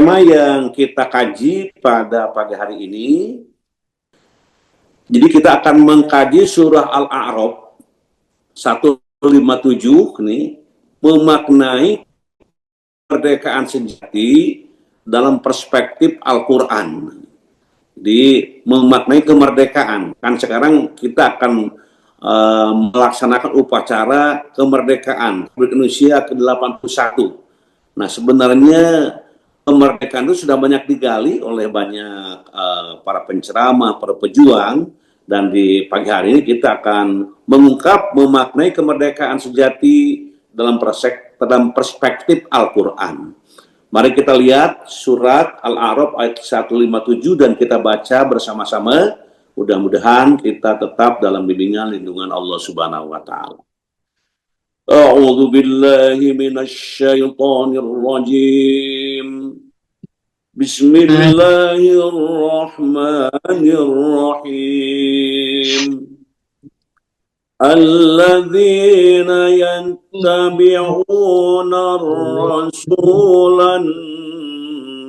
tema yang kita kaji pada pagi hari ini, jadi kita akan mengkaji surah Al-A'raf 157 nih, memaknai kemerdekaan sejati dalam perspektif Al-Quran. Di memaknai kemerdekaan, kan sekarang kita akan melaksanakan upacara kemerdekaan Republik Indonesia ke-81. Nah, sebenarnya kemerdekaan itu sudah banyak digali oleh banyak para penceramah, para pejuang, dan di pagi hari ini kita akan mengungkap, memaknai kemerdekaan sejati dalam perspektif Al-Quran. Mari kita lihat surat Al-A'raf ayat 157 dan kita baca bersama-sama. Mudah-mudahan kita tetap dalam bimbingan lindungan Allah Subhanahu wa taala. A'udzu billahi minasy syaithanir rajim. Bismillahirrahmanirrahim. الذين يتبعون الرسول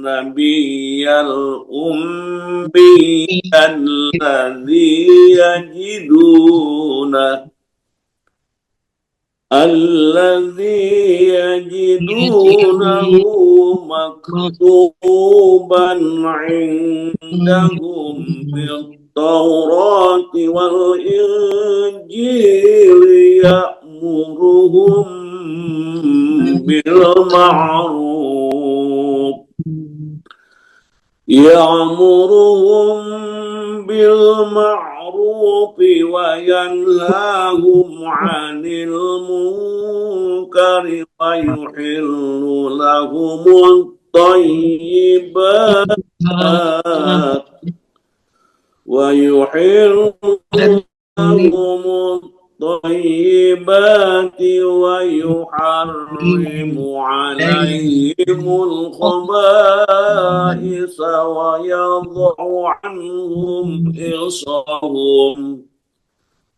النبي الأمي الذي يجدونه مكتوبا عندهم في التوراة والإنجيل يأمرهم بالمعروف وينهاهم عن المنكر ويحل لهم الطيبات ويحرم عليهم الخبائث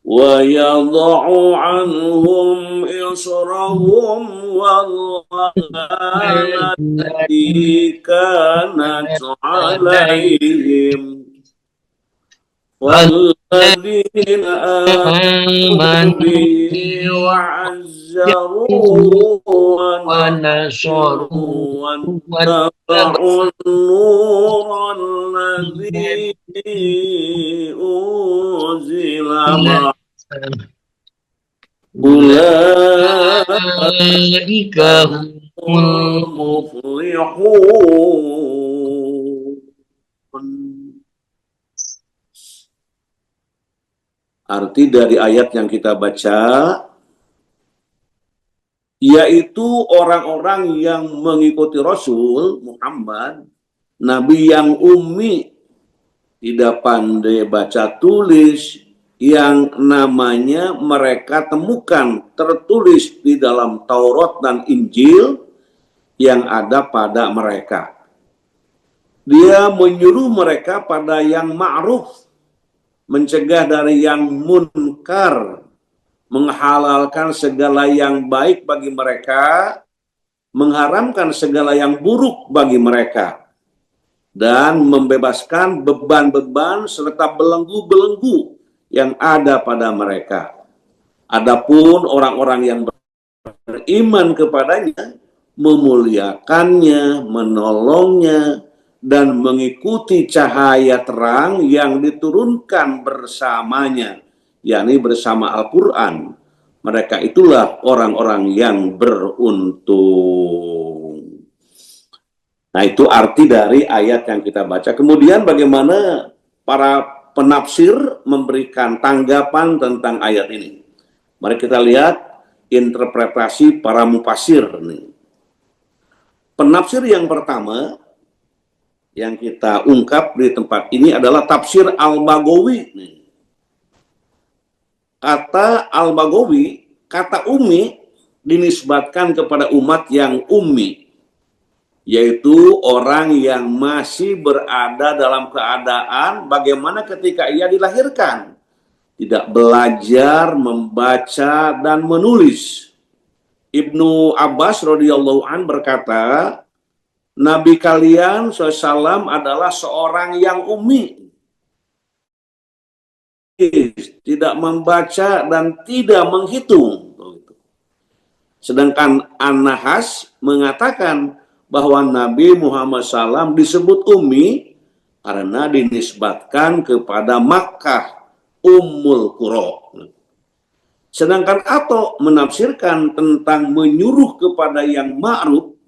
ويضع عنهم إصرهم والغلال التي كانت عليهم والذين آمنوا به وعزروه ونصروه واتبعوا النور الذي أنزل معه أولئك هم المفلحون. Arti dari ayat yang kita baca, yaitu orang-orang yang mengikuti Rasul Muhammad, Nabi yang ummi, tidak pandai baca tulis, yang namanya mereka temukan tertulis di dalam Taurat dan Injil yang ada pada mereka. Dia menyuruh mereka pada yang ma'ruf, mencegah dari yang munkar, menghalalkan segala yang baik bagi mereka, mengharamkan segala yang buruk bagi mereka, dan membebaskan beban-beban serta belenggu-belenggu yang ada pada mereka. Adapun orang-orang yang beriman kepadanya, memuliakannya, menolongnya, dan mengikuti cahaya terang yang diturunkan bersamanya, yakni bersama Al-Quran. Mereka itulah orang-orang yang beruntung. Nah, itu arti dari ayat yang kita baca. Kemudian bagaimana para penafsir memberikan tanggapan tentang ayat ini. Mari kita lihat interpretasi para mufasir. Penafsir yang pertama yang kita ungkap di tempat ini adalah tafsir Al-Baghawi. Kata Al-Baghawi, kata ummi dinisbatkan kepada umat yang ummi, yaitu orang yang masih berada dalam keadaan bagaimana ketika ia dilahirkan, tidak belajar, membaca, dan menulis. Ibnu Abbas radhiyallahu an berkata, Nabi kalian SAW adalah seorang yang ummi, tidak membaca dan tidak menghitung. Sedangkan An-Nahas mengatakan bahwa Nabi Muhammad SAW disebut ummi karena dinisbatkan kepada Makkah, Ummul Qura. Sedangkan Ato menafsirkan tentang menyuruh kepada yang ma'ruf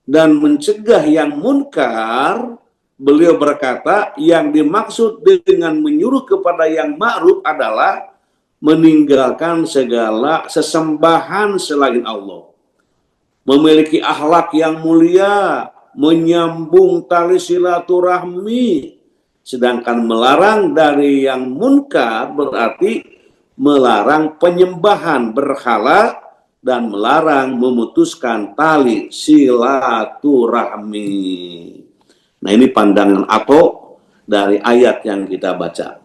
dan mencegah yang munkar, beliau berkata yang dimaksud dengan menyuruh kepada yang ma'ruf adalah meninggalkan segala sesembahan selain Allah, memiliki akhlak yang mulia, menyambung tali silaturahmi. Sedangkan melarang dari yang munkar berarti melarang penyembahan berhala dan melarang memutuskan tali silaturahmi. Nah, ini pandangan Ato dari ayat yang kita baca.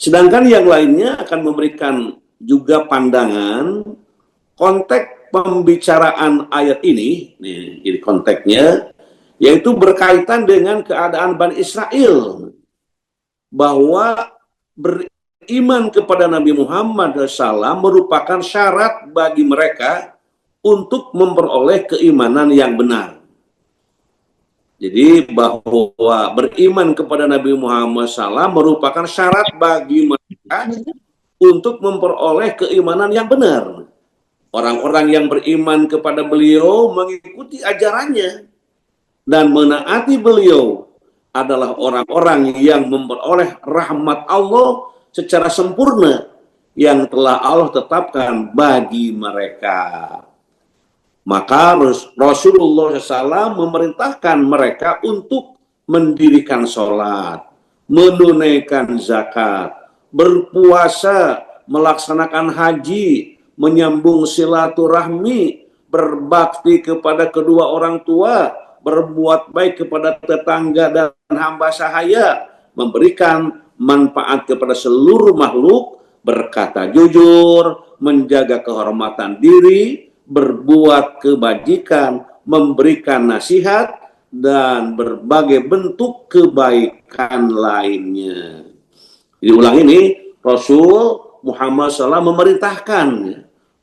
Sedangkan yang lainnya akan memberikan juga pandangan konteks pembicaraan ayat ini, ini konteksnya, yaitu berkaitan dengan keadaan Bani Israel, bahwa beriman kepada Nabi Muhammad SAW merupakan syarat bagi mereka untuk memperoleh keimanan yang benar. Jadi bahwa beriman kepada Nabi Muhammad SAW merupakan syarat bagi mereka untuk memperoleh keimanan yang benar. Orang-orang yang beriman kepada beliau mengikuti ajarannya dan menaati beliau adalah orang-orang yang memperoleh rahmat Allah secara sempurna yang telah Allah tetapkan bagi mereka. Maka Rasulullah SAW memerintahkan mereka untuk mendirikan sholat, menunaikan zakat, berpuasa, melaksanakan haji, menyambung silaturahmi, berbakti kepada kedua orang tua, berbuat baik kepada tetangga dan hamba sahaya, memberikan manfaat kepada seluruh makhluk, berkata jujur, menjaga kehormatan diri, berbuat kebajikan, memberikan nasihat, dan berbagai bentuk kebaikan lainnya. Diulang ini, Rasul Muhammad SAW memerintahkan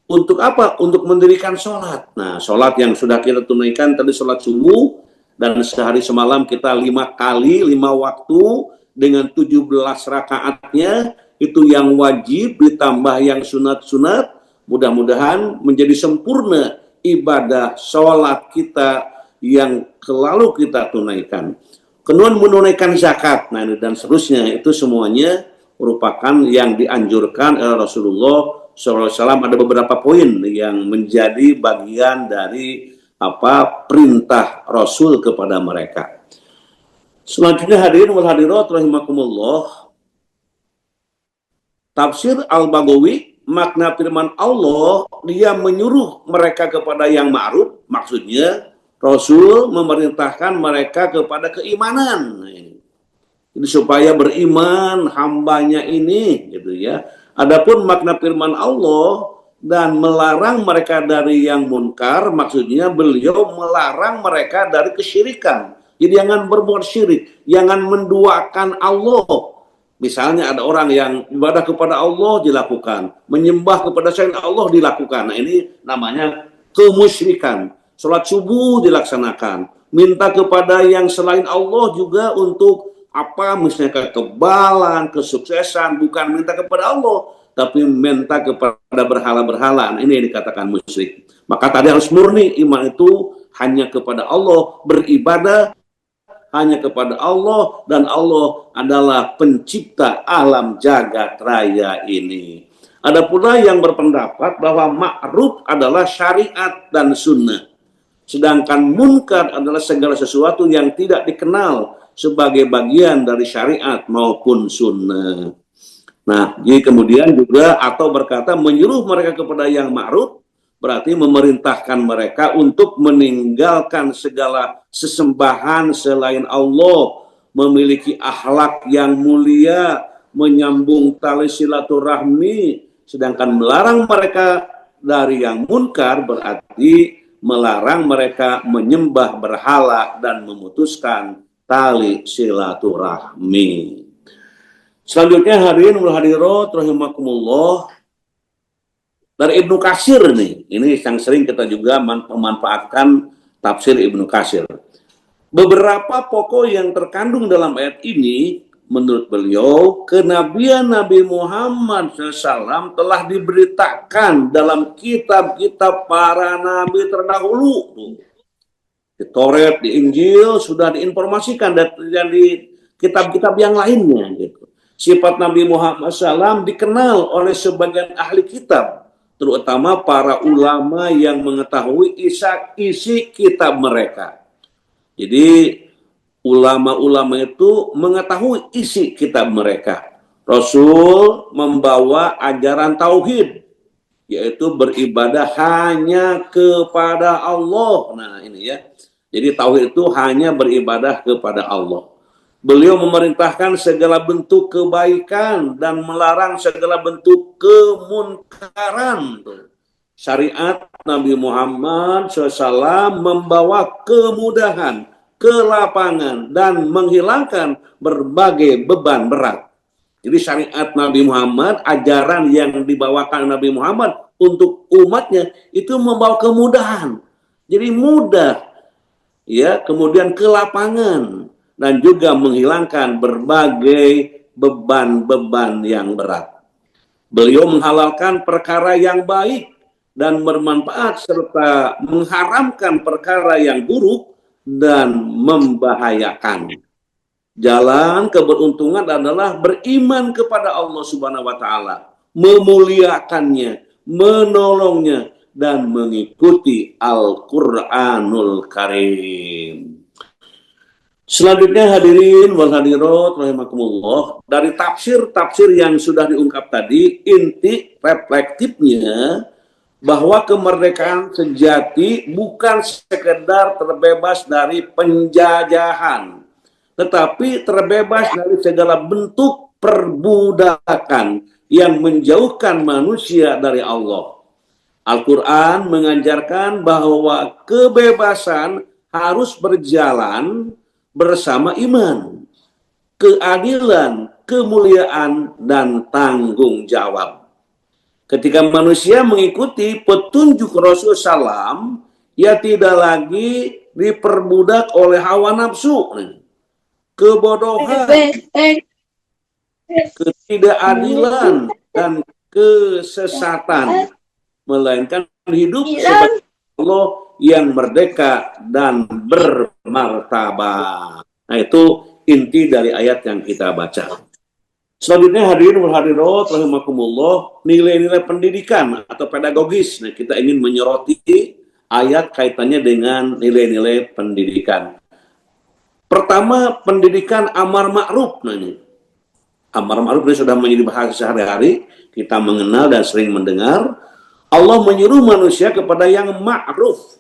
untuk apa? Untuk mendirikan sholat. Nah, sholat yang sudah kita tunaikan tadi sholat subuh, dan sehari semalam kita 5 kali, 5 waktu, dengan 17 rakaatnya, itu yang wajib ditambah yang sunat-sunat. Mudah-mudahan menjadi sempurna ibadah sholat kita yang selalu kita tunaikan. Kemudian menunaikan zakat, nah dan seterusnya, itu semuanya merupakan yang dianjurkan oleh Rasulullah SAW. Ada beberapa poin yang menjadi bagian dari perintah Rasul kepada mereka. Selanjutnya hadirin wal hadirat rahimakumullah, tafsir Al-Baghawi, makna firman Allah, dia menyuruh mereka kepada yang ma'ruf, maksudnya Rasul memerintahkan mereka kepada keimanan. Jadi supaya beriman hambanya ini, gitu ya. Adapun makna firman Allah dan melarang mereka dari yang munkar, maksudnya beliau melarang mereka dari kesyirikan. Jadi jangan berbuat syirik, jangan menduakan Allah. Misalnya ada orang yang ibadah kepada Allah dilakukan, menyembah kepada selain Allah dilakukan. Nah, ini namanya kemusyrikan. Sholat subuh dilaksanakan, minta kepada yang selain Allah juga untuk misalnya kekebalan, kesuksesan, bukan minta kepada Allah, tapi minta kepada berhala-berhala. Ini yang dikatakan musyrik. Maka tadi harus murni, iman itu hanya kepada Allah, beribadah hanya kepada Allah, dan Allah adalah pencipta alam jagat raya ini. Ada pula yang berpendapat bahwa ma'ruf adalah syariat dan sunnah, sedangkan munkar adalah segala sesuatu yang tidak dikenal sebagai bagian dari syariat maupun sunnah. Nah, jadi kemudian juga atau berkata menyuruh mereka kepada yang ma'ruf berarti memerintahkan mereka untuk meninggalkan segala sesembahan selain Allah, memiliki akhlak yang mulia, menyambung tali silaturahmi. Sedangkan melarang mereka dari yang munkar berarti melarang mereka menyembah berhala dan memutuskan tali silaturahmi. Selanjutnya hadirin wal hadirat rahimakumullah, dari Ibnu Katsir nih, ini yang sering kita juga memanfaatkan tafsir Ibnu Katsir. Beberapa pokok yang terkandung dalam ayat ini, menurut beliau, kenabian Nabi Muhammad SAW telah diberitakan dalam kitab-kitab para nabi terdahulu. Di Taurat, di Injil sudah diinformasikan dan di kitab-kitab yang lainnya. Gitu. Sifat Nabi Muhammad SAW dikenal oleh sebagian ahli kitab, terutama para ulama yang mengetahui isi kitab mereka. Jadi ulama-ulama itu mengetahui isi kitab mereka. Rasul membawa ajaran tauhid, yaitu beribadah hanya kepada Allah. Nah ini ya, jadi tauhid itu hanya beribadah kepada Allah. Beliau memerintahkan segala bentuk kebaikan dan melarang segala bentuk kemunkaran. Syariat Nabi Muhammad SAW membawa kemudahan, kelapangan, dan menghilangkan berbagai beban berat. Jadi syariat Nabi Muhammad, ajaran yang dibawakan Nabi Muhammad untuk umatnya itu membawa kemudahan. Jadi mudah, ya, kemudian kelapangan, dan juga menghilangkan berbagai beban-beban yang berat. Beliau menghalalkan perkara yang baik dan bermanfaat serta mengharamkan perkara yang buruk dan membahayakan. Jalan keberuntungan adalah beriman kepada Allah Subhanahu wa taala, memuliakannya, menolongnya, dan mengikuti Al-Qur'anul Karim. Selanjutnya hadirin wal hadirat rahimakumullah, dari tafsir-tafsir yang sudah diungkap tadi, inti reflektifnya bahwa kemerdekaan sejati bukan sekedar terbebas dari penjajahan, tetapi terbebas dari segala bentuk perbudakan yang menjauhkan manusia dari Allah. Al-Quran mengajarkan bahwa kebebasan harus berjalan bersama iman, keadilan, kemuliaan, dan tanggung jawab. Ketika manusia mengikuti petunjuk Rasul SAW, ia tidak lagi diperbudak oleh hawa nafsu, kebodohan, ketidakadilan, dan kesesatan, melainkan hidup sebagai Allah yang merdeka dan bermartabat. Nah itu inti dari ayat yang kita baca. Selanjutnya hadirin wal hadirat rahimakumullah, nilai-nilai pendidikan atau pedagogis. Nah kita ingin menyoroti ayat kaitannya dengan nilai-nilai pendidikan. Pertama, pendidikan amar ma'ruf. Nah ini amar ma'ruf ini sudah menjadi bahasa sehari-hari, kita mengenal dan sering mendengar. Allah menyuruh manusia kepada yang ma'ruf.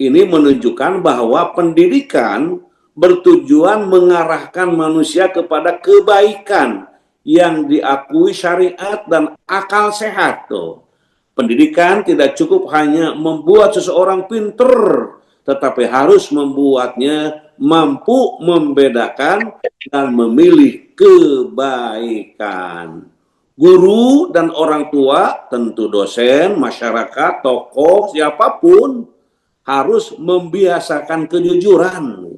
Ini menunjukkan bahwa pendidikan bertujuan mengarahkan manusia kepada kebaikan yang diakui syariat dan akal sehat. Tuh. Pendidikan tidak cukup hanya membuat seseorang pinter, tetapi harus membuatnya mampu membedakan dan memilih kebaikan. Guru dan orang tua, tentu dosen, masyarakat, tokoh, siapapun, harus membiasakan kejujuran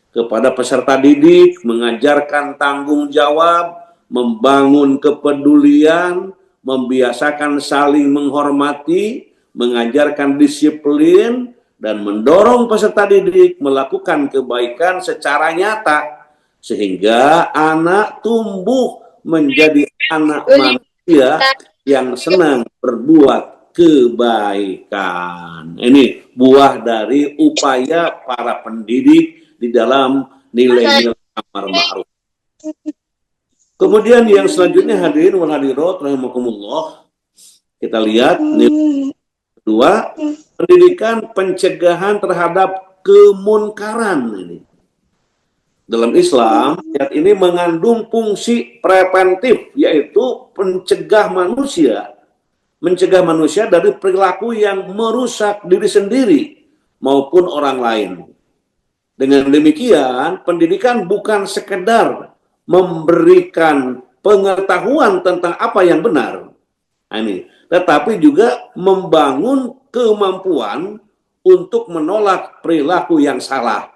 kepada peserta didik, mengajarkan tanggung jawab, membangun kepedulian, membiasakan saling menghormati, mengajarkan disiplin, dan mendorong peserta didik melakukan kebaikan secara nyata, sehingga anak tumbuh menjadi anak manusia yang senang berbuat kebaikan. Ini buah dari upaya para pendidik di dalam nilai-nilai amar ma'ruf. Kemudian yang selanjutnya hadirin wal hadirat rahimakumullah, kita lihat nilai kedua, pendidikan pencegahan terhadap kemunkaran. Ini dalam Islam, ayat ini mengandung fungsi preventif, yaitu mencegah manusia dari perilaku yang merusak diri sendiri maupun orang lain. Dengan demikian, pendidikan bukan sekedar memberikan pengetahuan tentang apa yang benar, tetapi juga membangun kemampuan untuk menolak perilaku yang salah.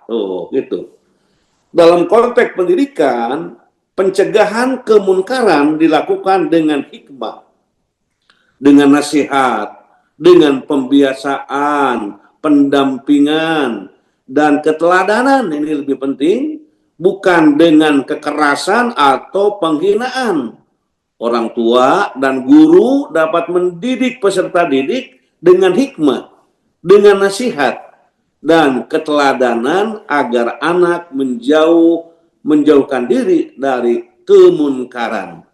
Gitu. Dalam konteks pendidikan, pencegahan kemunkaran dilakukan dengan hikmah, dengan nasihat, dengan pembiasaan, pendampingan, dan keteladanan. Ini lebih penting, bukan dengan kekerasan atau penghinaan. Orang tua dan guru dapat mendidik peserta didik dengan hikmah, dengan nasihat, dan keteladanan agar anak menjauhkan diri dari kemunkaran.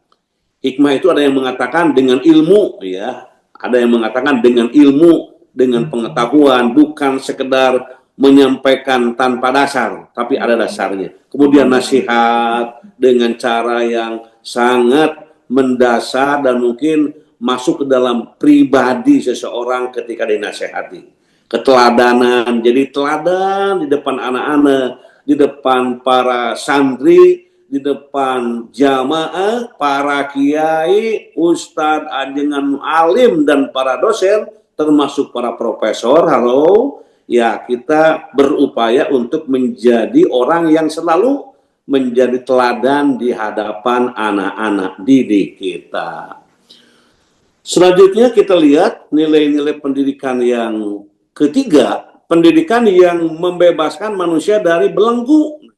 Hikmah itu ada yang mengatakan dengan ilmu, ya. Ada yang mengatakan dengan ilmu, dengan pengetahuan, bukan sekedar menyampaikan tanpa dasar, tapi ada dasarnya. Kemudian nasihat dengan cara yang sangat mendasar dan mungkin masuk ke dalam pribadi seseorang ketika dinasehati. Keteladanan, jadi teladan di depan anak-anak, di depan para santri, di depan jamaah, para kiai, ustadz, dengan alim, dan para dosen, termasuk para profesor. Ya, kita berupaya untuk menjadi orang yang selalu menjadi teladan di hadapan anak-anak didik kita. Selanjutnya kita lihat nilai-nilai pendidikan yang ketiga, pendidikan yang membebaskan manusia dari belenggu.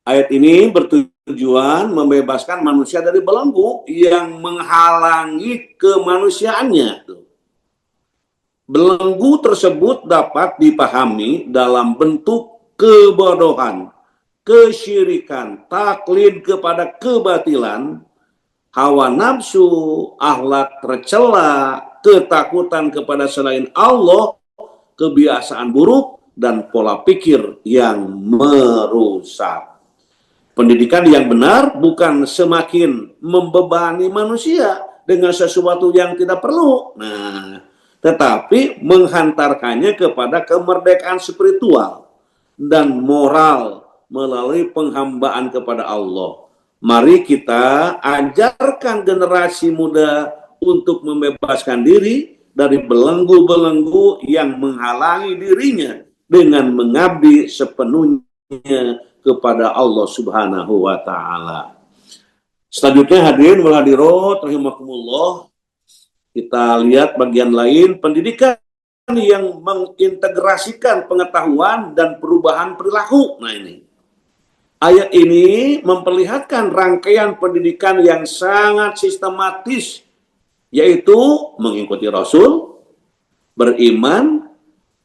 Ayat ini bertujuan membebaskan manusia dari belenggu yang menghalangi kemanusiaannya. Belenggu tersebut dapat dipahami dalam bentuk kebodohan, kesyirikan, taklid kepada kebatilan, hawa nafsu, akhlak tercela, ketakutan kepada selain Allah, kebiasaan buruk, dan pola pikir yang merusak. Pendidikan yang benar bukan semakin membebani manusia dengan sesuatu yang tidak perlu, tetapi menghantarkannya kepada kemerdekaan spiritual dan moral melalui penghambaan kepada Allah. Mari kita ajarkan generasi muda untuk membebaskan diri dari belenggu-belenggu yang menghalangi dirinya dengan mengabdi sepenuhnya kepada Allah Subhanahu wa Ta'ala. Selanjutnya, hadirin wal hadirat rahimakumullah, kita lihat bagian lain, pendidikan yang mengintegrasikan pengetahuan dan perubahan perilaku. Ini ayat ini memperlihatkan rangkaian pendidikan yang sangat sistematis, yaitu mengikuti Rasul, beriman,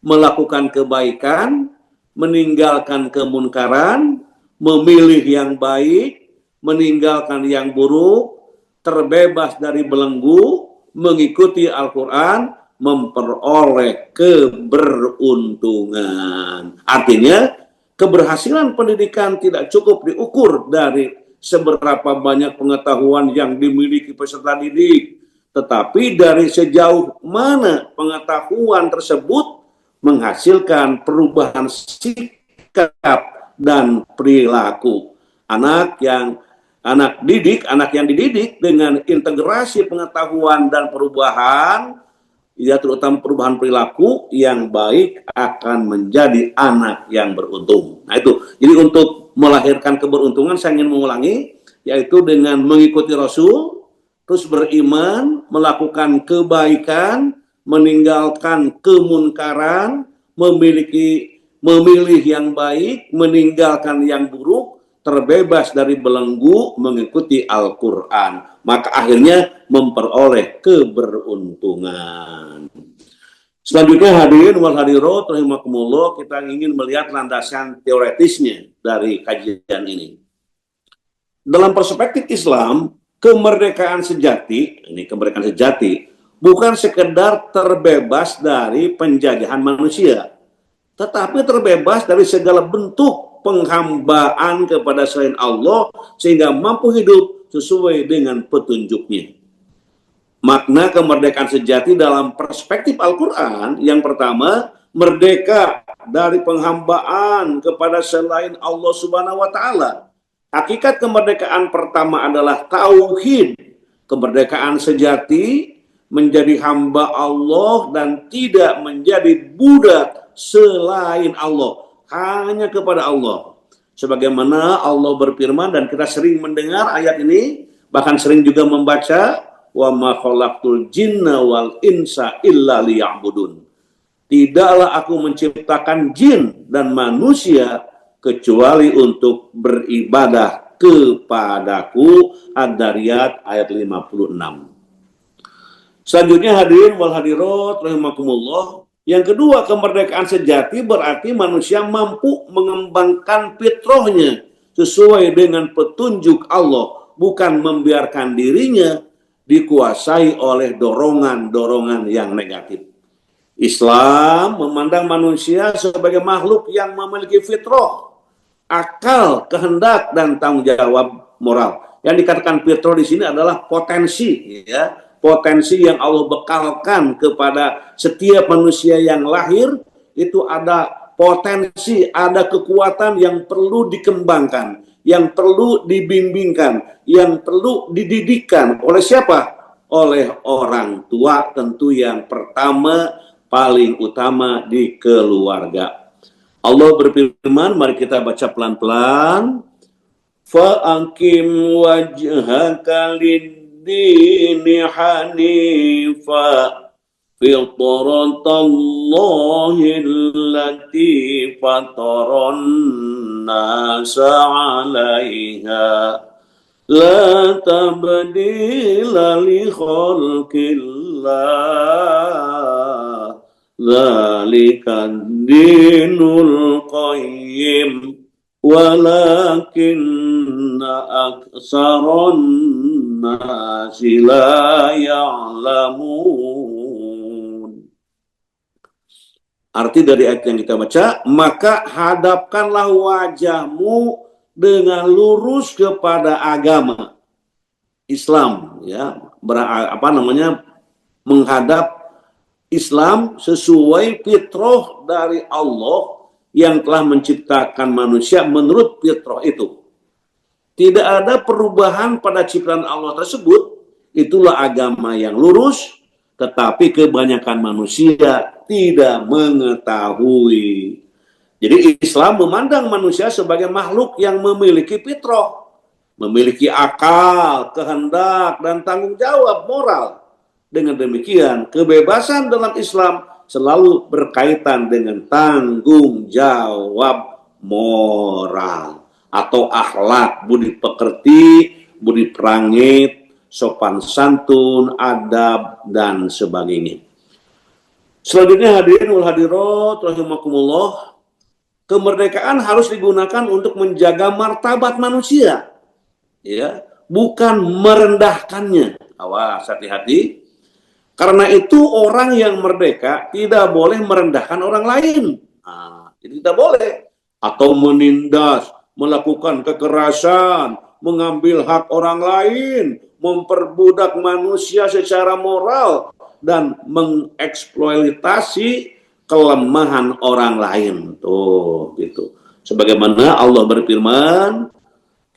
melakukan kebaikan, meninggalkan kemunkaran, memilih yang baik, meninggalkan yang buruk, terbebas dari belenggu, mengikuti Al-Quran, memperoleh keberuntungan. Artinya, keberhasilan pendidikan tidak cukup diukur dari seberapa banyak pengetahuan yang dimiliki peserta didik, tetapi dari sejauh mana pengetahuan tersebut menghasilkan perubahan sikap dan perilaku. Anak yang dididik dengan integrasi pengetahuan dan perubahan, ya terutama perubahan perilaku yang baik, akan menjadi anak yang beruntung. Nah itu, jadi untuk melahirkan keberuntungan saya ingin mengulangi, yaitu dengan mengikuti Rasul, terus beriman, melakukan kebaikan, meninggalkan kemunkaran, memilih yang baik, meninggalkan yang buruk, terbebas dari belenggu, mengikuti Al-Quran. Maka akhirnya memperoleh keberuntungan. Selanjutnya, hadirin wal hadirat rahimakumullah, kita ingin melihat landasan teoretisnya dari kajian ini. Dalam perspektif Islam, kemerdekaan sejati, bukan sekedar terbebas dari penjajahan manusia, tetapi terbebas dari segala bentuk penghambaan kepada selain Allah, sehingga mampu hidup sesuai dengan petunjuknya. Makna kemerdekaan sejati dalam perspektif Al-Quran, yang pertama, merdeka dari penghambaan kepada selain Allah Subhanahu wa taala. Hakikat kemerdekaan pertama adalah tauhid, kemerdekaan sejati, menjadi hamba Allah dan tidak menjadi budak selain Allah, hanya kepada Allah. Sebagaimana Allah berfirman, dan kita sering mendengar ayat ini, bahkan sering juga membaca, wa ma khalaqtul jinna wal insa illa liya'budun. Tidaklah aku menciptakan jin dan manusia kecuali untuk beribadah kepadaku. Ad-Dariyat ayat 56. Selanjutnya hadirin wal hadirat rahimakumullah. Yang kedua, kemerdekaan sejati berarti manusia mampu mengembangkan fitrahnya sesuai dengan petunjuk Allah, bukan membiarkan dirinya dikuasai oleh dorongan-dorongan yang negatif. Islam memandang manusia sebagai makhluk yang memiliki fitrah, akal, kehendak, dan tanggung jawab moral. Yang dikatakan fitrah di sini adalah potensi, ya, potensi yang Allah bekalkan kepada setiap manusia yang lahir. Itu ada potensi, ada kekuatan yang perlu dikembangkan, yang perlu dibimbingkan, yang perlu dididikkan. Oleh siapa? Oleh orang tua, tentu yang pertama, paling utama di keluarga. Allah berfirman, mari kita baca pelan-pelan. Fa'akim wajhaka lid-dini hanifa fitratallahi allati fataran nasa 'alaiha la tabdila li khalqillah dzalika dinul qayyim walakinna aksaron nasi la ya'lamun. Arti dari ayat yang kita baca, maka hadapkanlah wajahmu dengan lurus kepada agama Islam, ya, menghadap Islam sesuai fitrah dari Allah yang telah menciptakan manusia menurut fitrah itu. Tidak ada perubahan pada ciptaan Allah tersebut. Itulah agama yang lurus, tetapi kebanyakan manusia tidak mengetahui. Jadi Islam memandang manusia sebagai makhluk yang memiliki fitrah, memiliki akal, kehendak, dan tanggung jawab moral. Dengan demikian, kebebasan dalam Islam selalu berkaitan dengan tanggung jawab moral atau akhlak, budi pekerti, budi prangit, sopan santun, adab, dan sebagainya. Selanjutnya hadirin wal hadirat rahimakumullah, kemerdekaan harus digunakan untuk menjaga martabat manusia, ya, bukan merendahkannya. Awas, hati-hati. Karena itu orang yang merdeka tidak boleh merendahkan orang lain. Jadi tidak boleh. Atau menindas, melakukan kekerasan, mengambil hak orang lain, memperbudak manusia secara moral, dan mengeksploitasi kelemahan orang lain. Tuh, gitu. Sebagaimana Allah berfirman,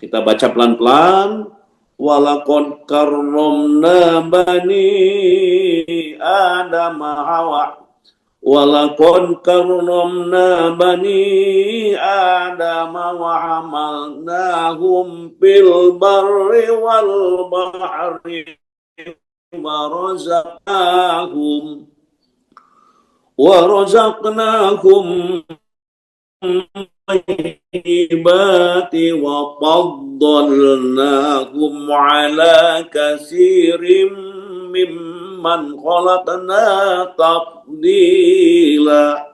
kita baca pelan-pelan, walaqad karramna bani Adam hawa walaqad karramna bani Adam wa hamalnahum fil barri wal bahri wa razaqnahum ibati wa faddalnahum ala katsirin mimman khalaqna tafdila.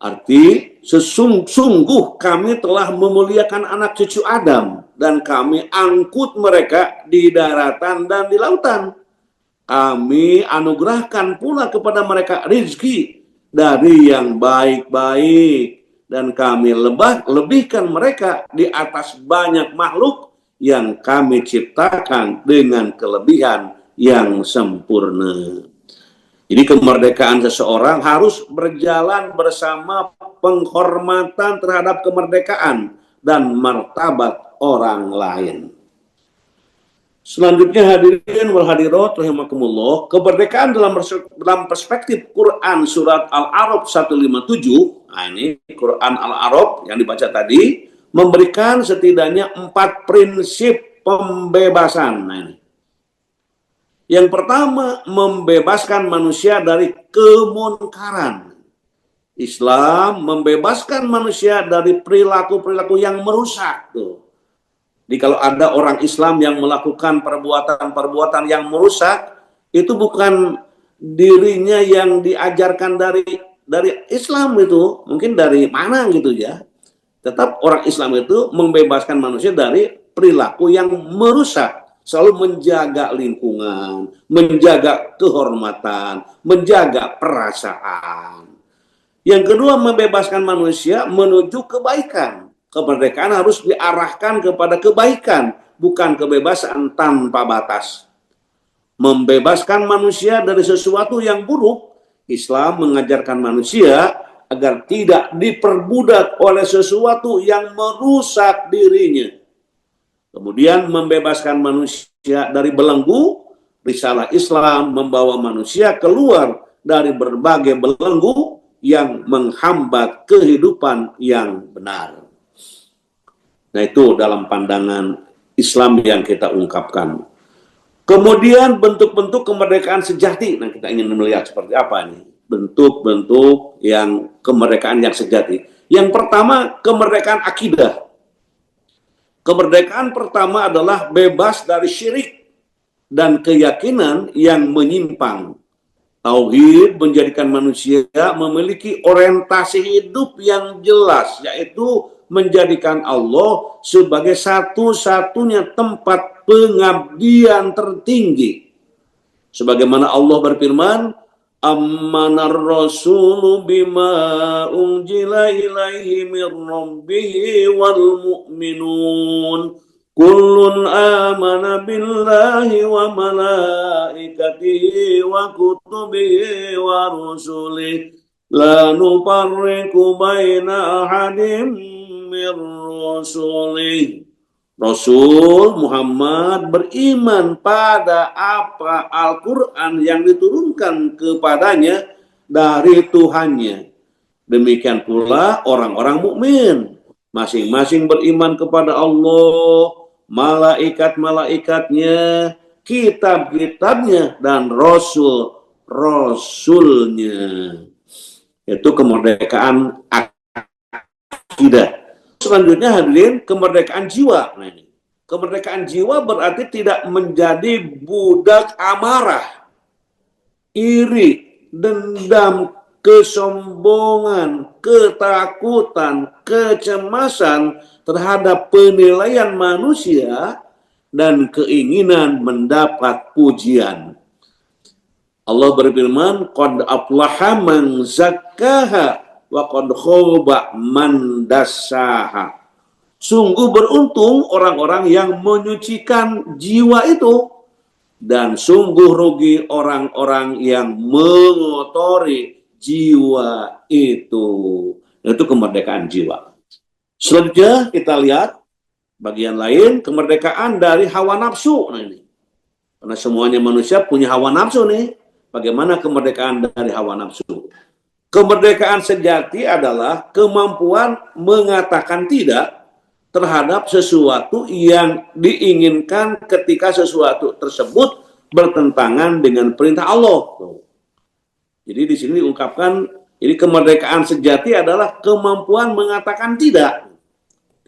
Arti, sesungguh kami telah memuliakan anak cucu Adam dan kami angkut mereka di daratan dan di lautan. Kami anugerahkan pula kepada mereka rizki dari yang baik-baik, dan kami lebihkan mereka di atas banyak makhluk yang kami ciptakan dengan kelebihan yang sempurna. Jadi kemerdekaan seseorang harus berjalan bersama penghormatan terhadap kemerdekaan dan martabat orang lain. Selanjutnya hadirin wal hadirat rahimakumullah, kemerdekaan dalam perspektif Quran surat Al-A'raf 157, nah ini Quran Al-A'raf yang dibaca tadi, memberikan setidaknya 4 prinsip pembebasan. Nah ini. Yang pertama, membebaskan manusia dari kemunkaran. Islam membebaskan manusia dari perilaku-perilaku yang merusak. Tuh. Jadi kalau ada orang Islam yang melakukan perbuatan-perbuatan yang merusak, itu bukan dirinya yang diajarkan dari Islam itu, mungkin dari mana gitu ya. Tetap orang Islam itu membebaskan manusia dari perilaku yang merusak. Selalu menjaga lingkungan, menjaga kehormatan, menjaga perasaan. Yang kedua, membebaskan manusia menuju kebaikan. Kemerdekaan harus diarahkan kepada kebaikan, bukan kebebasan tanpa batas. Membebaskan manusia dari sesuatu yang buruk, Islam mengajarkan manusia agar tidak diperbudak oleh sesuatu yang merusak dirinya. Kemudian membebaskan manusia dari belenggu, risalah Islam membawa manusia keluar dari berbagai belenggu yang menghambat kehidupan yang benar. Nah itu dalam pandangan Islam yang kita ungkapkan. Kemudian bentuk-bentuk kemerdekaan sejati. Nah kita ingin melihat seperti apa ini. Bentuk-bentuk yang kemerdekaan yang sejati. Yang pertama, kemerdekaan akidah. Kemerdekaan pertama adalah bebas dari syirik dan keyakinan yang menyimpang. Tauhid menjadikan manusia memiliki orientasi hidup yang jelas, yaitu menjadikan Allah sebagai satu-satunya tempat pengabdian tertinggi. Sebagaimana Allah berfirman, Ammanar rasulu bima unjila ilaihi min rabbihi wal mu'minun kullun amana billahi wa malaikatihi wa kutubihi wa rusulihi la nufarriqu baina ahadim min rusulihi. Rasul Muhammad beriman pada apa Al-Quran yang diturunkan kepadanya dari Tuhannya. Demikian pula orang-orang mukmin, masing-masing beriman kepada Allah, malaikat-malaikatnya, kitab-kitabnya, dan rasul-rasulnya. Itu kemerdekaan akidah. Selanjutnya hadirin, kemerdekaan jiwa. Nah, ini. Kemerdekaan jiwa berarti tidak menjadi budak amarah, iri, dendam, kesombongan, ketakutan, kecemasan terhadap penilaian manusia dan keinginan mendapat pujian. Allah berfirman, qad aflaha man zakkaha wa qad khaba man dassaha. Sungguh beruntung orang-orang yang menyucikan jiwa itu, dan sungguh rugi orang-orang yang mengotori jiwa itu. Itu kemerdekaan jiwa. Selanjutnya kita lihat bagian lain, kemerdekaan dari hawa nafsu. Nah ini, karena semuanya manusia punya hawa nafsu nih. Bagaimana kemerdekaan dari hawa nafsu? Kemerdekaan sejati adalah kemampuan mengatakan tidak terhadap sesuatu yang diinginkan ketika sesuatu tersebut bertentangan dengan perintah Allah. Jadi di sini diungkapkan, jadi kemerdekaan sejati adalah kemampuan mengatakan tidak.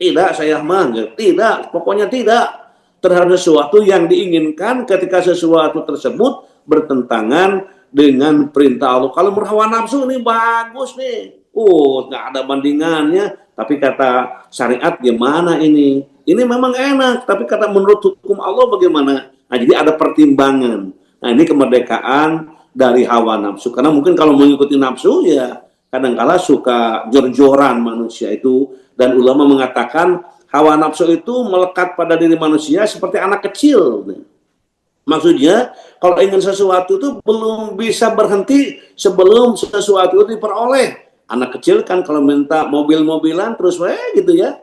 Tidak, saya mah, tidak, pokoknya tidak terhadap sesuatu yang diinginkan ketika sesuatu tersebut bertentangan dengan perintah Allah. Kalau berhawa nafsu ini bagus nih, nggak ada bandingannya. Tapi kata syariat gimana ini? Ini memang enak, tapi kata menurut hukum Allah bagaimana? Nah, jadi ada pertimbangan. Nah, ini kemerdekaan dari hawa nafsu. Karena mungkin kalau mengikuti nafsu ya kadang-kala suka jor-joran manusia itu. Dan ulama mengatakan hawa nafsu itu melekat pada diri manusia seperti anak kecil. Maksudnya, kalau ingin sesuatu itu belum bisa berhenti sebelum sesuatu itu diperoleh. Anak kecil kan kalau minta mobil-mobilan terus gitu ya.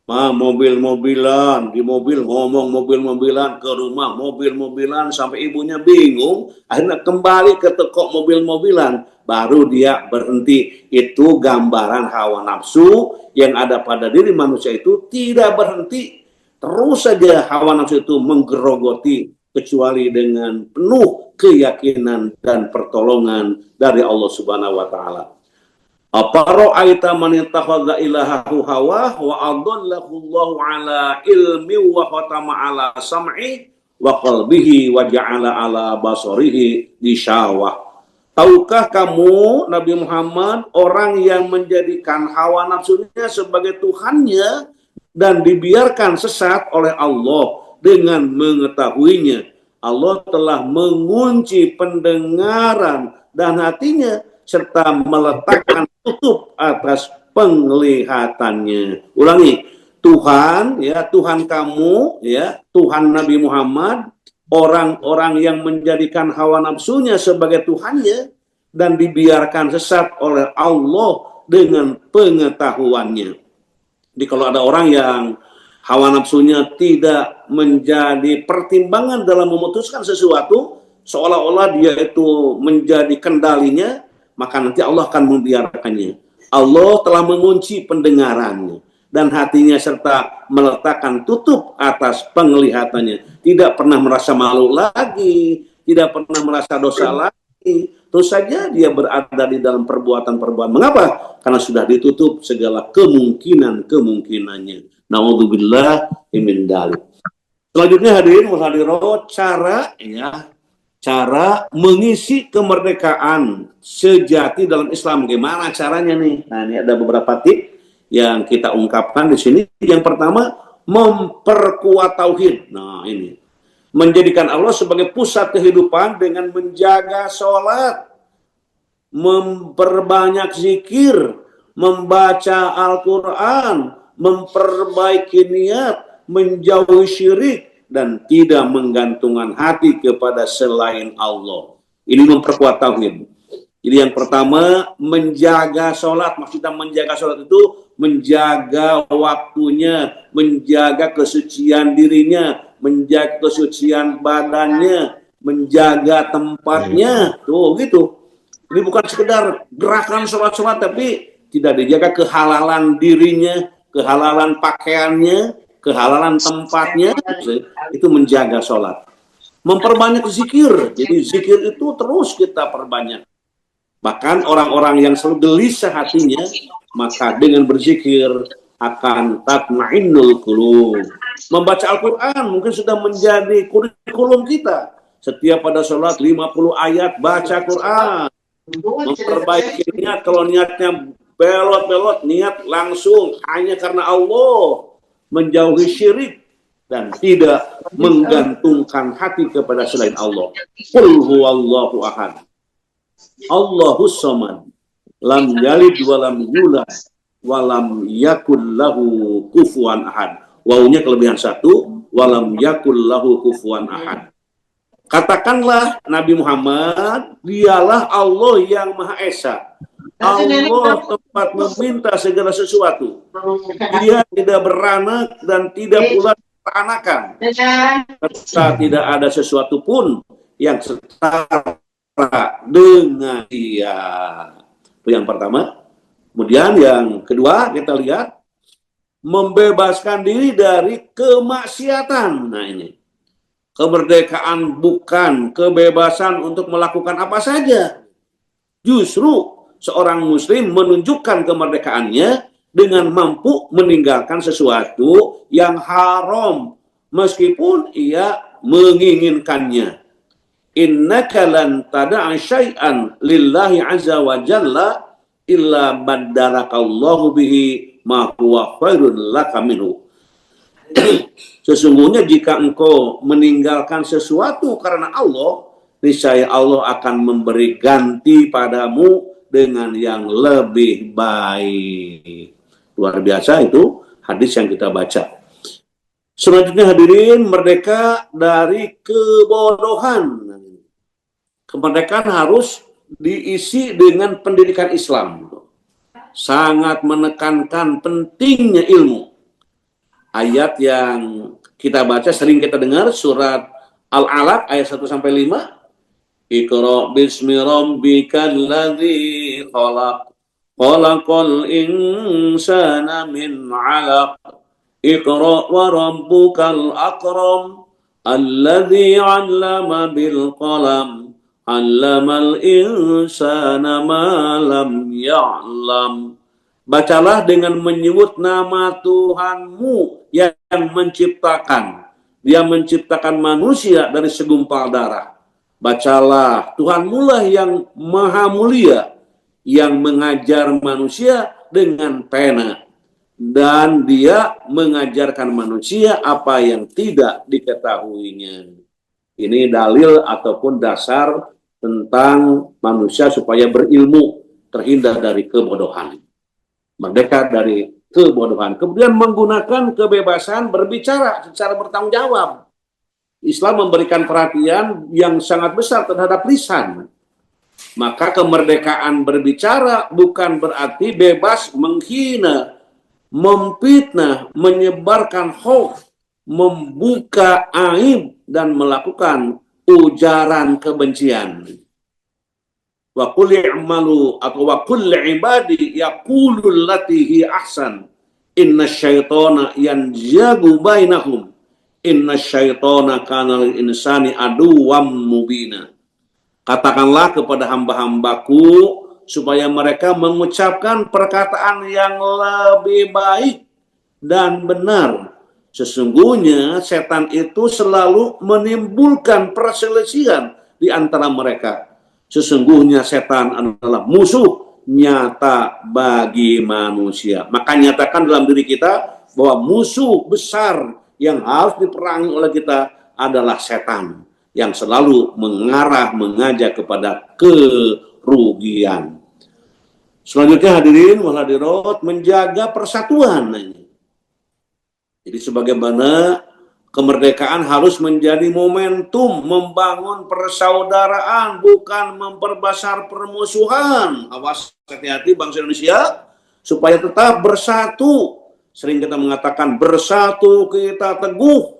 Mobil-mobilan, di mobil ngomong mobil-mobilan, ke rumah mobil-mobilan, sampai ibunya bingung, akhirnya kembali ke toko mobil-mobilan, baru dia berhenti. Itu gambaran hawa nafsu yang ada pada diri manusia itu tidak berhenti. Terus saja hawa nafsu itu menggerogoti, kecuali dengan penuh keyakinan dan pertolongan dari Allah Subhanahu wa Ta'ala. Apara'aita man ittakhadha ilahahu hawah wa adallahu Allahu ala ilmi wa khatama ala sam'i wa qalbihi wa ja'ala ala basarihi gishawah. Tahukah kamu Nabi Muhammad orang yang menjadikan hawa nafsunya sebagai Tuhannya dan dibiarkan sesat oleh Allah dengan mengetahuinya? Allah telah mengunci pendengaran dan hatinya serta meletakkan tutup atas penglihatannya. Ulangi, Tuhan ya, Tuhan kamu ya, Tuhan Nabi Muhammad, orang-orang yang menjadikan hawa nafsunya sebagai Tuhannya dan dibiarkan sesat oleh Allah dengan pengetahuannya. Jadi kalau ada orang yang hawa nafsunya tidak menjadi pertimbangan dalam memutuskan sesuatu, seolah-olah dia itu menjadi kendalinya, maka nanti Allah akan membiarkannya. Allah telah mengunci pendengarannya dan hatinya serta meletakkan tutup atas penglihatannya. Tidak pernah merasa malu lagi, tidak pernah merasa dosa lagi. Terus saja dia berada di dalam perbuatan-perbuatan. Mengapa? Karena sudah ditutup segala kemungkinan-kemungkinannya. Na'udzubillah min dzalik. Selanjutnya hadirin muhadirat, cara mengisi kemerdekaan sejati dalam Islam. Gimana caranya nih? Nah, ini ada beberapa tips yang kita ungkapkan di sini. Yang pertama, memperkuat tauhid. Nah, ini menjadikan Allah sebagai pusat kehidupan dengan menjaga sholat, memperbanyak zikir, membaca Al-Quran, memperbaiki niat, menjauhi syirik, dan tidak menggantungkan hati kepada selain Allah. Ini memperkuat tauhid. Jadi yang pertama, menjaga sholat. Maksudnya menjaga sholat itu menjaga waktunya, menjaga kesucian dirinya, menjaga kesucian badannya, menjaga tempatnya. Tuh gitu. Ini bukan sekedar gerakan sholat-sholat, tapi tidak dijaga kehalalan dirinya, kehalalan pakaiannya, kehalalan tempatnya, itu menjaga sholat. Memperbanyak zikir, jadi zikir itu terus kita perbanyak. Bahkan orang-orang yang selalu gelisah hatinya, maka dengan berzikir akan tatma'innul qulub. Membaca Al-Quran mungkin sudah menjadi kurikulum kita. Setiap pada sholat 50 ayat baca Quran. Memperbaiki niat, kalau niatnya belot-belot, niat langsung hanya karena Allah. Menjauhi syirik dan tidak menggantungkan hati kepada selain Allah. Qul huwallahu ahad, Allahus samad, lam yalid wa lam yulad wa lam yakul lahu kufuwan ahad. Wawunya kelebihan satu, wa lam yakul lahu kufuwan ahad. Katakanlah Nabi Muhammad, dialah Allah yang Maha Esa. Allah tempat meminta segala sesuatu. Dia tidak beranak dan tidak pula beranakan. Serta tidak ada sesuatu pun yang setara dengan dia. Itu yang pertama. Kemudian yang kedua kita lihat, membebaskan diri dari kemaksiatan. Nah ini, kemerdekaan bukan kebebasan untuk melakukan apa saja. Justru seorang muslim menunjukkan kemerdekaannya dengan mampu meninggalkan sesuatu yang haram meskipun ia menginginkannya. Innaka lan tada'a syai'an lillahi azza wa jalla illa baddalakallahu bihi ma huwa khairun laka minhu. Sesungguhnya jika engkau meninggalkan sesuatu karena Allah, niscaya Allah akan memberi ganti padamu dengan yang lebih baik. Luar biasa itu hadis yang kita baca. Selanjutnya hadirin, merdeka dari kebodohan. Kemerdekaan harus diisi dengan pendidikan Islam. Sangat menekankan pentingnya ilmu. Ayat yang kita baca, sering kita dengar, surat Al-Alaq ayat 1-5. Iqra bismi rabbikal ladzi khalaq. Khalaqal insana min 'alaq. Iqra wa rabbukal akram. Alladzi 'allama bil qalam. 'Allamal insana ma lam ya'lam. Bacalah dengan menyebut nama Tuhanmu yang menciptakan. Dia menciptakan manusia dari segumpal darah. Bacalah, Tuhanmu lah yang maha mulia, yang mengajar manusia dengan pena. Dan dia mengajarkan manusia apa yang tidak diketahuinya. Ini dalil ataupun dasar tentang manusia supaya berilmu, terhindar dari kebodohan. Merdeka dari kebodohan. Kemudian menggunakan kebebasan berbicara secara bertanggung jawab. Islam memberikan perhatian yang sangat besar terhadap lisan. Maka kemerdekaan berbicara bukan berarti bebas menghina, memfitnah, menyebarkan hoax, membuka aib, dan melakukan ujaran kebencian. Wa qul i'malu atau wa qul ibadi yaqulul lati hi ahsan innasyaitona yanjagu bainahum innasyaitona kana lil insani aduwwam mubina. Katakanlah kepada hamba-hambaku supaya mereka mengucapkan perkataan yang lebih baik dan benar. Sesungguhnya setan itu selalu menimbulkan perselisihan di antara mereka. Sesungguhnya setan adalah musuh nyata bagi manusia. Maka nyatakan dalam diri kita bahwa musuh besar yang harus diperangi oleh kita adalah setan yang selalu mengajak kepada kerugian. Selanjutnya hadirin wal hadirat, menjaga persatuan. Jadi sebagaimana kemerdekaan harus menjadi momentum membangun persaudaraan, bukan memperbesar permusuhan. Awas, hati-hati bangsa Indonesia, supaya tetap bersatu. Sering kita mengatakan bersatu kita teguh,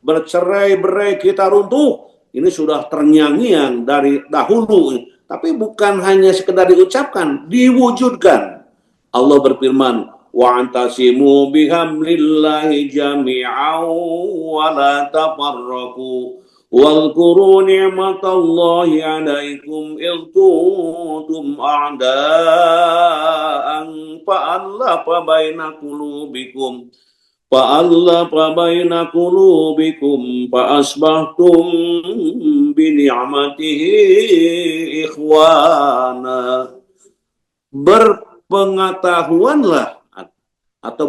bercerai-berai kita runtuh. Ini sudah terngiang-ngiang dari dahulu. Tapi bukan hanya sekedar diucapkan, diwujudkan. Allah berfirman, wa'tasimu bihamdillahi jami'an wa la tafarraqu wadhkuru ni'matallahi 'alaikum id kuntum a'daan fa'alafa baina qulubikum fa'asbahtum bi ni'matihi ikhwana. Berpengetahuanlah atau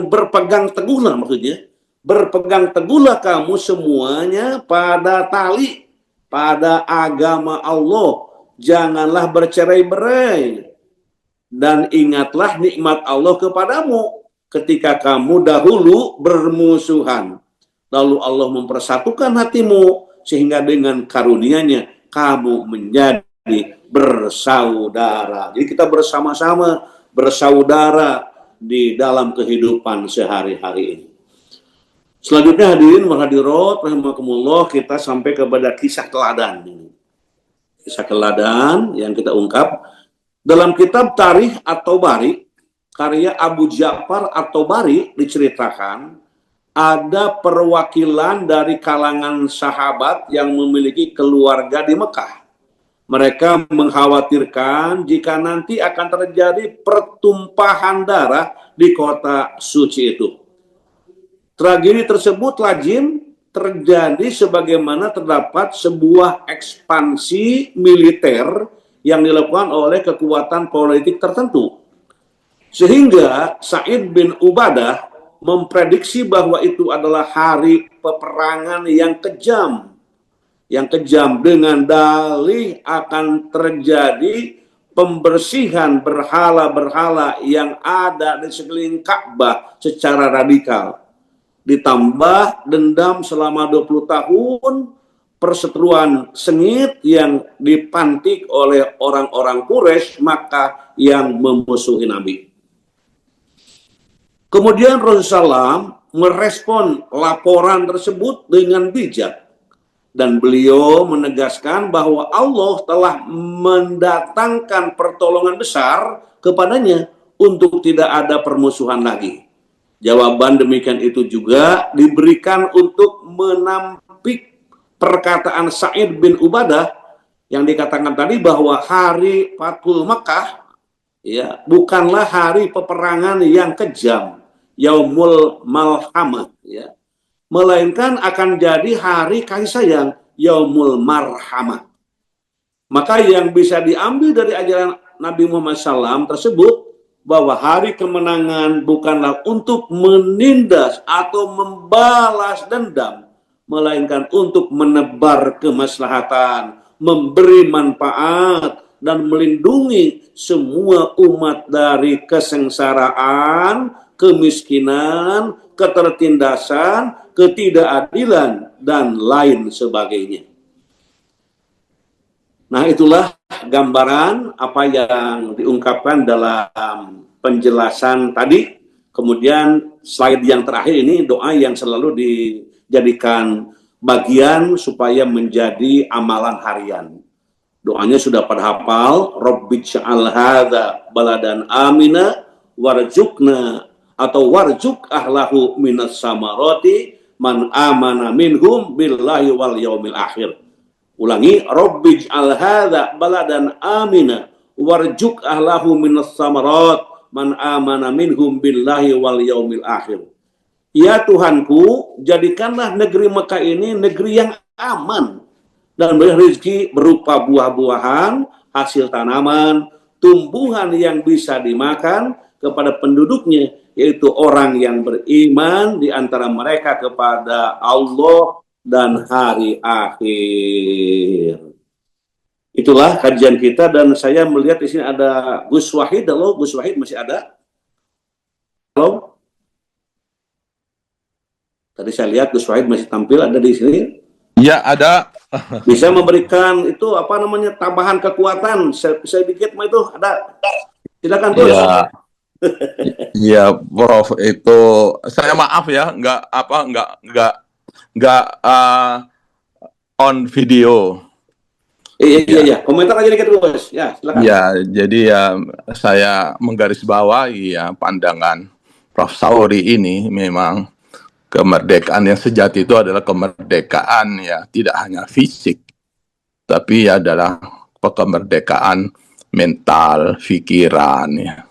berpegang teguhlah, maksudnya berpegang teguhlah kamu semuanya pada tali, pada agama Allah. Janganlah bercerai-berai dan ingatlah nikmat Allah kepadamu ketika kamu dahulu bermusuhan, lalu Allah mempersatukan hatimu sehingga dengan karunia-Nya kamu menjadi bersaudara. Jadi kita bersama-sama bersaudara di dalam kehidupan sehari-hari ini. Selanjutnya hadirin wal hadirat rahimakumullah, kita sampai kepada kisah teladan ini. Kisah teladan yang kita ungkap dalam kitab Tarikh At-Tabari karya Abu Ja'far At-Tabari, diceritakan ada perwakilan dari kalangan sahabat yang memiliki keluarga di Mekah. Mereka mengkhawatirkan jika nanti akan terjadi pertumpahan darah di kota suci itu. Tragedi tersebut lazim terjadi sebagaimana terdapat sebuah ekspansi militer yang dilakukan oleh kekuatan politik tertentu. Sehingga Sa'id bin Ubadah memprediksi bahwa itu adalah hari peperangan yang kejam. Yang kejam dengan dalih akan terjadi pembersihan berhala-berhala yang ada di sekeliling Ka'bah secara radikal. ditambah dendam selama 20 tahun, perseteruan sengit yang dipantik oleh orang-orang Quraisy Makkah yang memusuhi Nabi. Kemudian Rasulullah merespon laporan tersebut dengan bijak. Dan beliau menegaskan bahwa Allah telah mendatangkan pertolongan besar kepadanya untuk tidak ada permusuhan lagi. Jawaban demikian itu juga diberikan untuk menampik perkataan Sa'id bin Ubadah yang dikatakan tadi bahwa hari Fathul Makkah ya bukanlah hari peperangan yang kejam, Yaumul Malhamah, ya, melainkan akan jadi hari kasih sayang, Yaumul Marhamah. Maka yang bisa diambil dari ajaran Nabi Muhammad SAW tersebut, bahwa hari kemenangan bukanlah untuk menindas atau membalas dendam, melainkan untuk menebar kemaslahatan, memberi manfaat, dan melindungi semua umat dari kesengsaraan, kemiskinan, ketertindasan, ketidakadilan, dan lain sebagainya. Nah, itulah gambaran apa yang diungkapkan dalam penjelasan tadi. Kemudian slide yang terakhir ini doa yang selalu dijadikan bagian supaya menjadi amalan harian. Doanya sudah pada hafal, Rabbij'al hadza baladan amina warzuqna atau warzuq ahlahu minas samarati man amana minhum billahi wal yaumil akhir. Ulangi, Rabbij'al hadza baladan amina warzuq ahlahu minas samarat man amana minhum billahi wal yaumil akhir. Ya Tuhanku, jadikanlah negeri Mekah ini negeri yang aman dan beri rezeki berupa buah-buahan, hasil tanaman, tumbuhan yang bisa dimakan kepada penduduknya, yaitu orang yang beriman di antara mereka kepada Allah dan hari akhir. Itulah kajian kita, dan saya melihat di sini ada Gus Wahid. Halo, Gus Wahid masih ada? Halo? Tadi saya lihat Gus Wahid masih tampil, ada di sini. Ya, ada. Bisa memberikan itu apa namanya tambahan kekuatan sedikit mah itu ada. Silakan Gus. Ya, ya, Prof, itu saya maaf ya, nggak on video. Iya. Komentar aja dikit Gus. Ya, silakan. Ya, jadi ya saya menggarisbawahi ya pandangan Prof Sauri ini, memang kemerdekaan yang sejati itu adalah kemerdekaan ya tidak hanya fisik, tapi adalah kemerdekaan mental, pikiran, ya,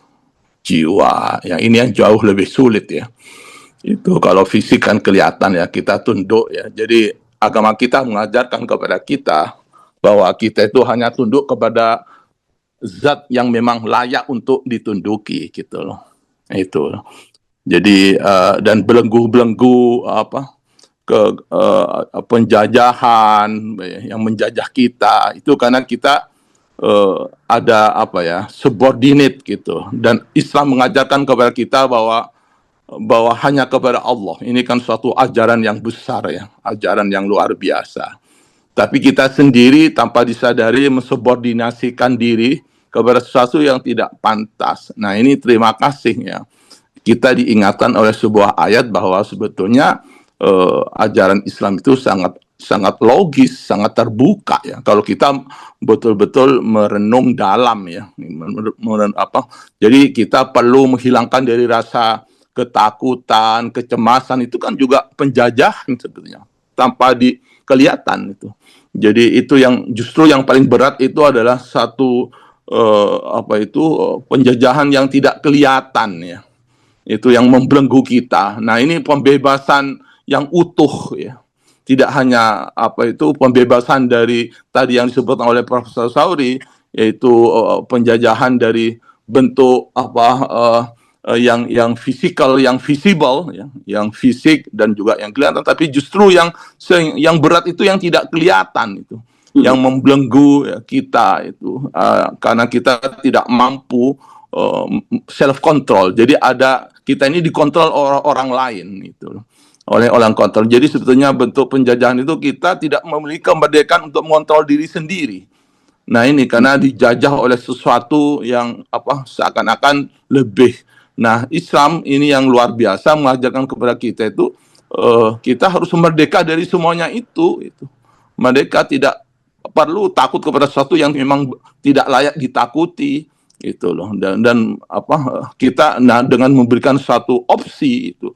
jiwa. Yang ini yang jauh lebih sulit ya. Itu kalau fisik kan kelihatan ya, kita tunduk ya. Jadi agama kita mengajarkan kepada kita bahwa kita itu hanya tunduk kepada zat yang memang layak untuk ditunduki gitu loh. Itu. Jadi dan belenggu-belenggu penjajahan yang menjajah kita itu karena kita ada subordinate gitu, dan Islam mengajarkan kepada kita bahwa hanya kepada Allah. Ini kan suatu ajaran yang besar ya, ajaran yang luar biasa. Tapi kita sendiri tanpa disadari mensubordinasikan diri kepada sesuatu yang tidak pantas. Nah, ini terima kasih ya, kita diingatkan oleh sebuah ayat bahwa sebetulnya ajaran Islam itu sangat logis, sangat terbuka ya. Kalau kita betul-betul merenung dalam ya, jadi kita perlu menghilangkan dari rasa ketakutan, kecemasan, itu kan juga penjajahan sebetulnya tanpa kelihatan itu. Jadi itu yang justru yang paling berat itu adalah satu penjajahan yang tidak kelihatan ya. Itu yang membelenggu kita. Nah, ini pembebasan yang utuh ya. Tidak hanya pembebasan dari tadi yang disebutkan oleh Profesor Sauri, yaitu penjajahan dari bentuk yang fisikal, yang visible ya, yang fisik dan juga yang kelihatan, tapi justru yang berat itu yang tidak kelihatan itu. Yang membelenggu ya, kita itu karena kita tidak mampu self control. Jadi kita ini dikontrol orang lain gitu. oleh orang kontrol. Jadi sebetulnya bentuk penjajahan itu kita tidak memiliki kemerdekaan untuk mengontrol diri sendiri. Nah ini karena dijajah oleh sesuatu yang apa seakan-akan lebih. Nah Islam ini yang luar biasa mengajarkan kepada kita itu kita harus merdeka dari semuanya itu. Merdeka tidak perlu takut kepada sesuatu yang memang tidak layak ditakuti itu loh dan apa kita nah dengan memberikan satu opsi itu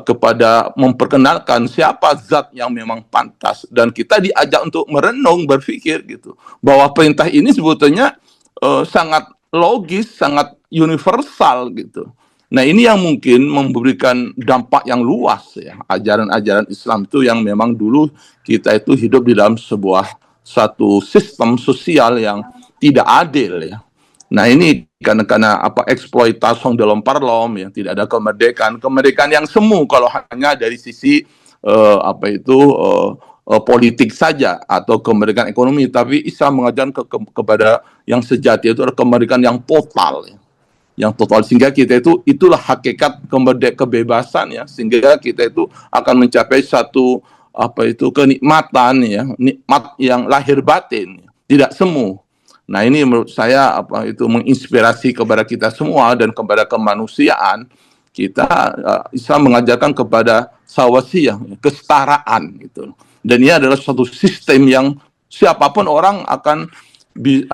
kepada memperkenalkan siapa zat yang memang pantas dan kita diajak untuk merenung berpikir gitu bahwa perintah ini sebetulnya sangat logis sangat universal gitu. Nah ini yang mungkin memberikan dampak yang luas ya ajaran-ajaran Islam itu yang memang dulu kita itu hidup di dalam sebuah satu sistem sosial yang tidak adil ya. Nah ini karena apa eksploitasi dalam parlom ya tidak ada kemerdekaan yang semu kalau hanya dari sisi apa itu politik saja atau kemerdekaan ekonomi, tapi Islam mengajarkan kepada yang sejati itu adalah kemerdekaan yang total ya. Yang total sehingga kita itu itulah hakikat kebebasan ya sehingga kita itu akan mencapai satu apa itu kenikmatan ya nikmat yang lahir batin tidak semu. Nah ini menurut saya apa itu menginspirasi kepada kita semua dan kepada kemanusiaan kita Islam mengajarkan kepada sawasiyah kesetaraan gitu dan ini adalah suatu sistem yang siapapun orang akan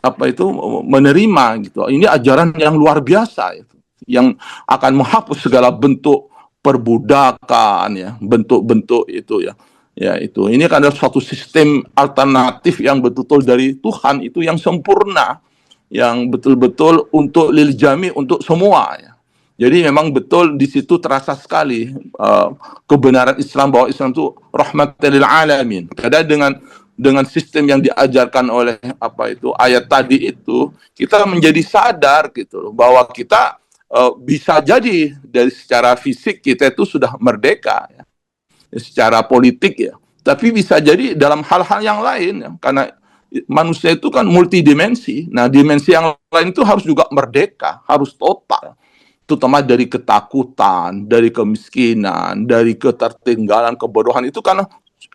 apa itu menerima gitu. Ini ajaran yang luar biasa itu, yang akan menghapus segala bentuk perbudakan ya, bentuk-bentuk itu ya. Ya itu. Ini kan adalah suatu sistem alternatif yang betul-betul dari Tuhan itu yang sempurna, yang betul-betul untuk lil jami untuk semua ya. Jadi memang betul di situ terasa sekali kebenaran Islam bahwa Islam itu rahmatan lil alamin. Karena dengan sistem yang diajarkan oleh apa itu ayat tadi itu kita menjadi sadar gitu loh bahwa kita bisa jadi dari secara fisik kita itu sudah merdeka ya, secara politik ya tapi bisa jadi dalam hal-hal yang lain ya. Karena manusia itu kan multidimensi. Nah dimensi yang lain itu harus juga merdeka, harus total, terutama dari ketakutan, dari kemiskinan, dari ketertinggalan, kebodohan itu karena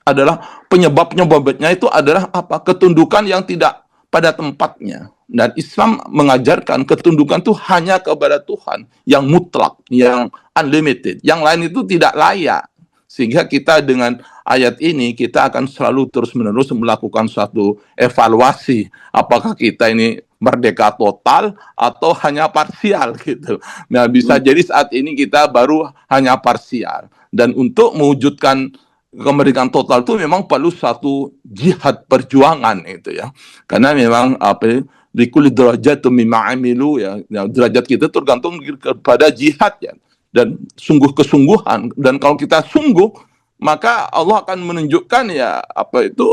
adalah penyebabnya itu adalah apa? Ketundukan yang tidak pada tempatnya. Dan Islam mengajarkan ketundukan itu hanya kepada Tuhan yang mutlak, yang unlimited. Yang lain itu tidak layak. Sehingga kita dengan ayat ini kita akan selalu terus-menerus melakukan suatu evaluasi apakah kita ini merdeka total atau hanya parsial gitu. Nah, bisa jadi saat ini kita baru hanya parsial. Dan untuk mewujudkan kemerdekaan total itu memang perlu satu jihad perjuangan itu ya. Karena memang apa likul derajat mimma amilu ya. Derajat kita tergantung kepada jihad ya dan sungguh kesungguhan dan kalau kita sungguh maka Allah akan menunjukkan ya apa itu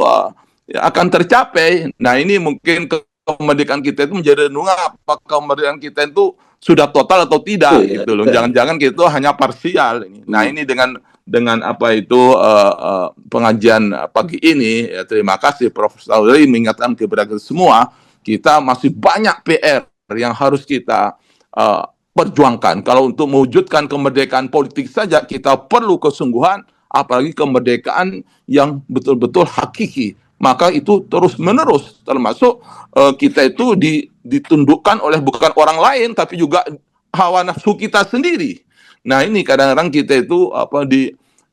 ya akan tercapai. Nah, ini mungkin kemerdekaan kita itu menjadi renungan apakah kemerdekaan kita itu sudah total atau tidak gitu loh. Jangan-jangan gitu hanya parsial ini. Nah, ini dengan apa itu pengajian pagi ini ya, terima kasih Prof. Saudari mengingatkan kepada kita semua kita masih banyak PR yang harus kita perjuangkan. Kalau untuk mewujudkan kemerdekaan politik saja kita perlu kesungguhan, apalagi kemerdekaan yang betul-betul hakiki. Maka itu terus-menerus termasuk kita itu ditundukkan oleh bukan orang lain tapi juga hawa nafsu kita sendiri. Nah, ini kadang-kadang kita itu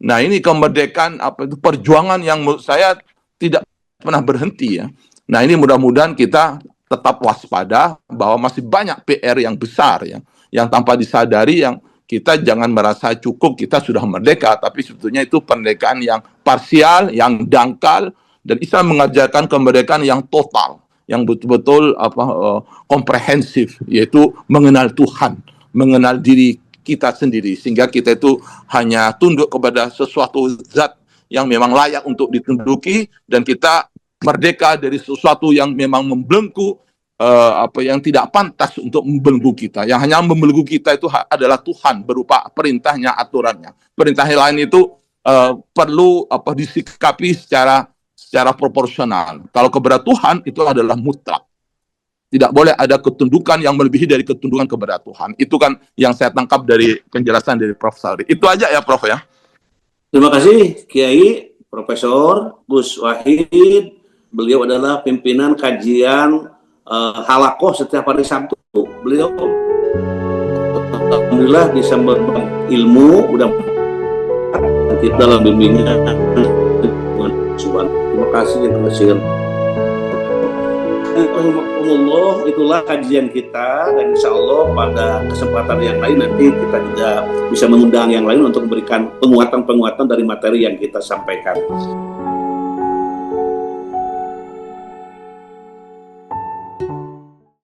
nah ini kemerdekaan apa itu perjuangan yang menurut saya tidak pernah berhenti ya. Nah, ini mudah-mudahan kita tetap waspada bahwa masih banyak PR yang besar ya, yang tanpa disadari yang kita jangan merasa cukup kita sudah merdeka, tapi sebetulnya itu kemerdekaan yang parsial, yang dangkal, dan Islam mengajarkan kemerdekaan yang total, yang betul-betul komprehensif, yaitu mengenal Tuhan, mengenal diri kita sendiri, sehingga kita itu hanya tunduk kepada sesuatu zat yang memang layak untuk ditunduki, dan kita merdeka dari sesuatu yang memang membelenggu, yang tidak pantas untuk membelenggu kita. Yang hanya membelenggu kita itu adalah Tuhan berupa perintahnya, aturannya. Perintah lain itu perlu disikapi secara proporsional. Kalau kepada Tuhan itu adalah mutlak. Tidak boleh ada ketundukan yang melebihi dari ketundukan kepada Tuhan. Itu kan yang saya tangkap dari penjelasan dari Prof. Sauri. Itu aja ya Prof ya. Terima kasih Kiai Profesor Gus Wahid. Beliau adalah pimpinan kajian halakoh setiap hari Sabtu. Beliau alhamdulillah bisa berbagi ilmu, udah kita dalam bimbingan. Terima kasih yang kecil. Alhamdulillah, itulah kajian kita, dan insya Allah pada kesempatan yang lain nanti kita juga bisa mengundang yang lain untuk memberikan penguatan-penguatan dari materi yang kita sampaikan.